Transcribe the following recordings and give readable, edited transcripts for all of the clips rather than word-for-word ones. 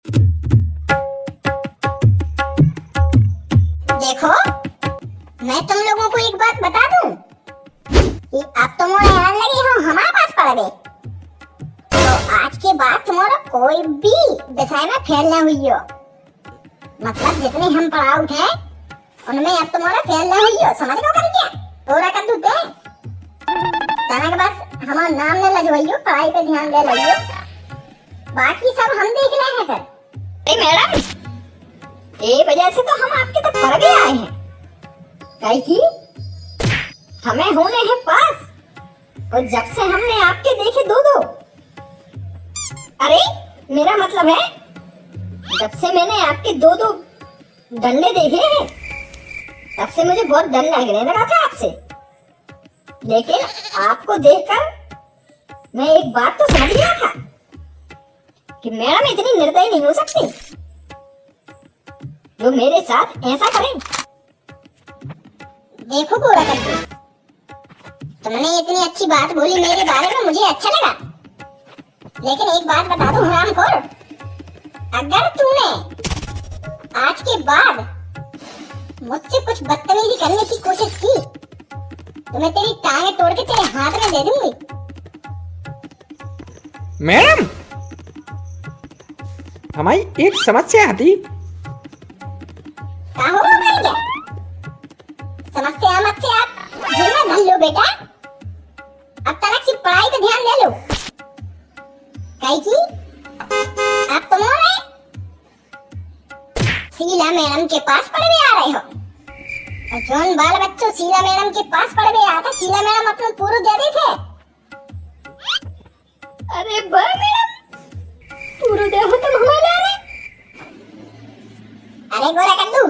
देखो, मैं तुम लोगों को एक बात बता दूं कि अब तुम्हारे हैरान लगे हो हमारे पास पढ़ तो आज के बाद तुम्हारा कोई भी विषय में फेल ना हुई हो। मतलब जितने हम पढ़ाउट हैं उनमें अब तुम्हारा फेल ना हुई हो। समझ लो कर क्या पूरा कर दूं ते तना के बस हमारा नाम न लजवाइयो, पढ़ाई पे ध्यान दे लियो, बाकी सब हम देख ले हैं कर। मैडम, ये वजह से तो हम आपके तो पढ़ के आए हैं, काहे की हमें होने हैं पास। और जब से हमने आपके देखे दो अरे मेरा मतलब है जब से मैंने आपके दो डंडे देखे हैं तब से मुझे बहुत डर लगने लगा था आपसे। लेकिन आपको देखकर मैं एक बात तो समझ गया था कि मैडम इतनी निर्दयी नहीं हो सकती जो मेरे साथ ऐसा करें। देखो पूरा करके तुमने इतनी अच्छी बात बोली मेरे बारे में, मुझे अच्छा लगा। लेकिन एक बात बता दूं हरामखोर, अगर तूने आज के बाद मुझसे कुछ बदतमीजी करने की कोशिश की तो मैं तेरी टांगें तोड़ के तेरे हाथ में दे दूंगी। मैडम, हमारी एक समस्या थी। क्या होगा भाई क्या समस्या मत से आप जिम्मा धन लो बेटा, अब तक की पढ़ाई पे ध्यान दे लो। काहे की आप तुम्हारे शीला मैडम के पास पढ़ने आ रहे हो और जोन बाल बच्चों शीला मैडम के पास पढ़ने आया था, शीला मैडम अपने पूरा दे दी थे। अरे बा मैडम पूरा दे हो तुम हमारे आ। अरे गोरा कद्दू,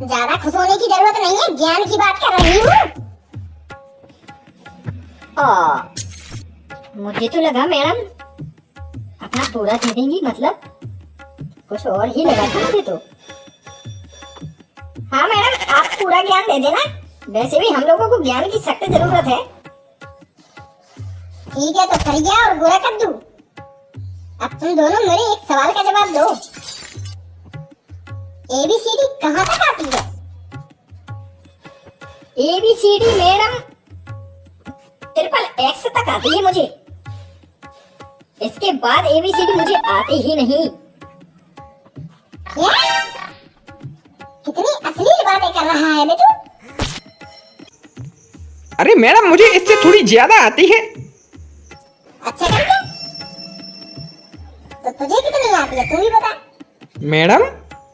ज्यादा खुश होने की जरूरत नहीं है, ज्ञान की बात कर रही हूँ। मुझे तो लगा मैडम अपना पूरा दे देंगी, मतलब कुछ और ही लगा था मुझे तो। हाँ मैडम, आप पूरा ज्ञान दे देना, वैसे भी हम लोगों को ज्ञान की सख्त जरूरत है। ठीक है तो करिए। और गोरा कद्दू, अब तुम दोनों मेरे एक सवाल का जवाब दो, ABCD कहाँ तक आती है? ABCD मैडम XXX तक आती है मुझे, इसके बाद ABCD मुझे आती ही नहीं। क्या? कितनी अश्लील बातें कर रहा है बेटू। अरे मैडम, मुझे इससे थोड़ी ज्यादा आती है। अच्छा करके तो तुझे कितनी आती है तू भी बता। मैडम,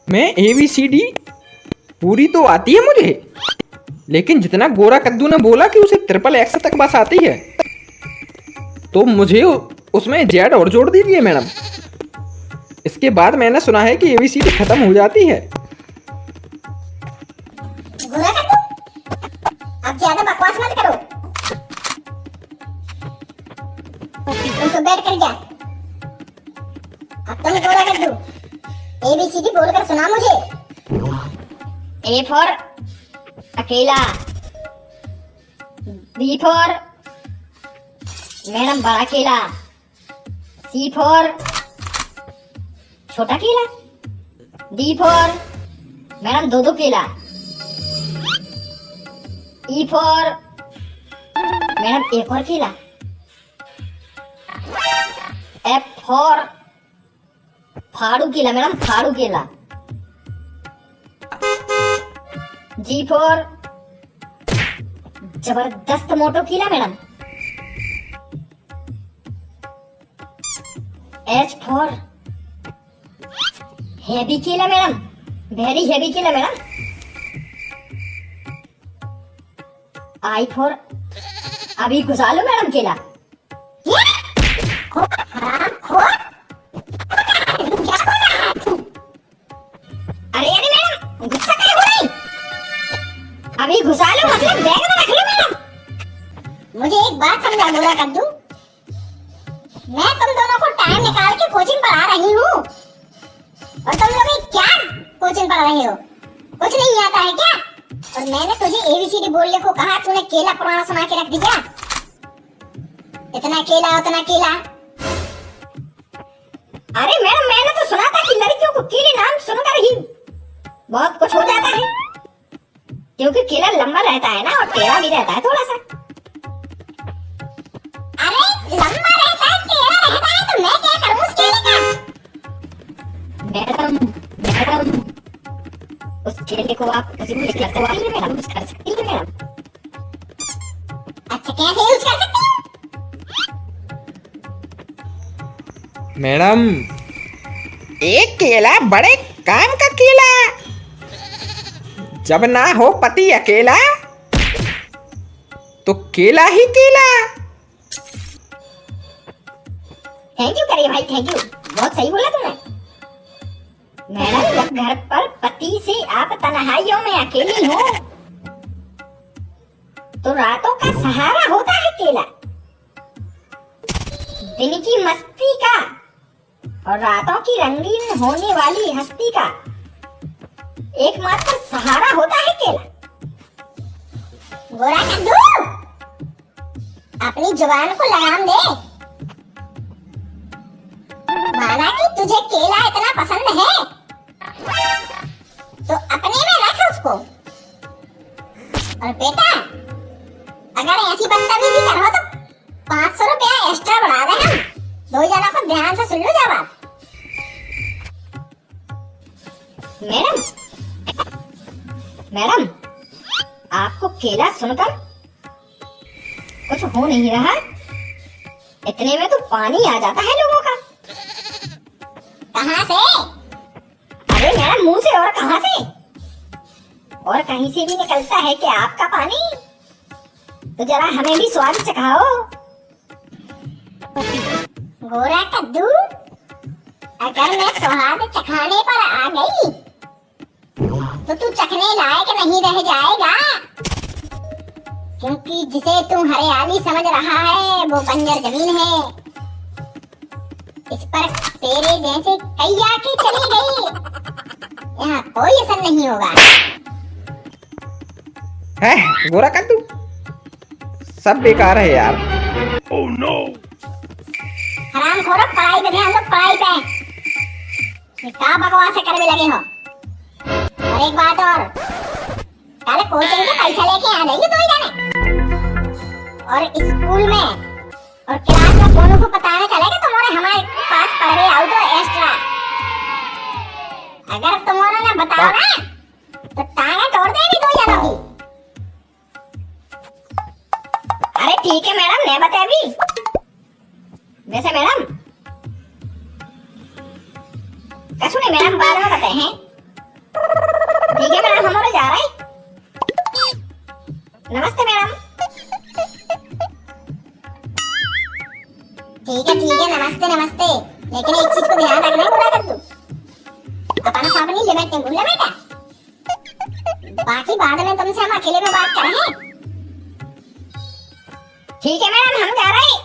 मैं ABCD पूरी तो आती है मुझे, लेकिन जितना गोरा कद्दू ने बोला कि उसे XXX तक बस आती है, तो मुझे उसमें Z और जोड़ दीजिए मैडम। इसके बाद मैंने सुना है कि ABCD खत्म हो जाती है। गोरा कद्दू, अब ज्यादा बकवास मत करो, तुम तो बैठ कर जा। अब तुम गोरा कद्दू ABCD बोलकर सुना मुझे। A फॉर अकेला, B फॉर मैडम बड़ा केला, C फॉर छोटा केला, D फॉर मैडम दो केला, E फॉर मैडम एक और केला, F फॉर फाड़ू केला मैडम फाड़ू केला, G फॉर जबरदस्त मोटो केला मैडम, H फॉर हैवी केला मैडम, वेरी हैवी केला मैडम, I फॉर अभी घुसा लो मैडम केला। अरे अरे मैडम गुस्सा क्या हो रही? अभी घुसा लो मतलब बैग में रख लो मैडम। मुझे एक बात समझा गोरा कद्दू, मैं तुम दोनों को टाइम निकाल के कोचिंग पढ़ा रही हूँ और तुम लोग क्या कोचिंग पढ़ रहे हो? कुछ नहीं आता है क्या? और मैंने तुझे ABCD बोलने को कहा, तूने केला पुराना सुना के रख दिया। इतना केला उतना केला। अरे मैडम मैंने तो सुना था कि लड़कियों को केले नाम सुनकर ही बहुत कुछ हो जाता है, क्योंकि केला लंबा रहता है ना और टेढ़ा भी रहता है थोड़ा सा। अरे लंबा रहता है, टेढ़ा रहता है, तो मैं क्या करूं उस केले का? मैडम उस केले को आप किसी को यूज कर सकती हैं मैडम। अच्छा कैसे यूज कर सकती हूँ? मैडम, एक केला बड़े काम का केला, जब ना हो पति अकेला तो केला ही केला। थैंक यू करिए भाई, थैंक यू, बहुत सही बोला तुमने। मैडम जब घर पर पति से आप तन्हाइयों में अकेली हो तो रातों का सहारा होता है केला। दिन की मस्ती का और रातों की रंगीन होने वाली हस्ती का एकमात्र सहारा होता है केला। गोरा कद्दू, अपनी जुबान को लगाम दे। माना कि तुझे केला इतना पसंद है तो अपने में रख उसको। और बेटा, अगर ऐसी बदतमीजी करो तो 500 रुपया एक्स्ट्रा बढ़ा दे हम। दो जनों को ध्यान से सुन लो जवाब। मैडम आपको केला सुनकर कुछ हो नहीं रहा, इतने में तो पानी आ जाता है लोगों का। कहाँ से? अरे मैडम मुंह से, और कहाँ से? और कहीं से भी निकलता है कि आपका पानी, तो जरा हमें भी स्वाद चखाओ। गोरा कद्दू, अगर मैं स्वाद चखाने पर आ गई तो तू चखने लायक नहीं रह जाएगा, क्योंकि जिसे तू हरियाली समझ रहा है वो बंजर जमीन है। इस पर तेरे जैसे कई आके चली गई, यहाँ कोई असर नहीं होगा। है गोरा कद्दू, सब बेकार है यार। Oh no! हरामखोरों, पढ़ाई पे ध्यान दो, पढ़ाई पे। ये क्या बकवास कर भी लगे हो? और एक बात और, कल कोचिंग के पैसा लेके आ जाइए दो ही जाने। और स्कूल में और क्लास में दोनों को पता चलेगा तुम्हारे हमारे पास पढ़ रहे आओ तो एक्स्ट्रा। अगर तुम्हारे ने बताओ ना तो टांगे तोड़ देंगे दो जनों की। अरे ठीक है मैडम, मैं बता भी। वैसे मैडम कसू नहीं मैडम, बाद में बताए हैं। ठीक है मैडम, हमारे जा रहे हैं। नमस्ते मैडम। ठीक है नमस्ते नमस्ते, लेकिन एक चीज को ध्यान रखना है पूरा कर तू, अपन को अपनी लिमिट नहीं भूलना बेटा। बाकी बाद में तुमसे हम अकेले में बात करेंगे। ठीक है मैडम, हम जा रहे हैं।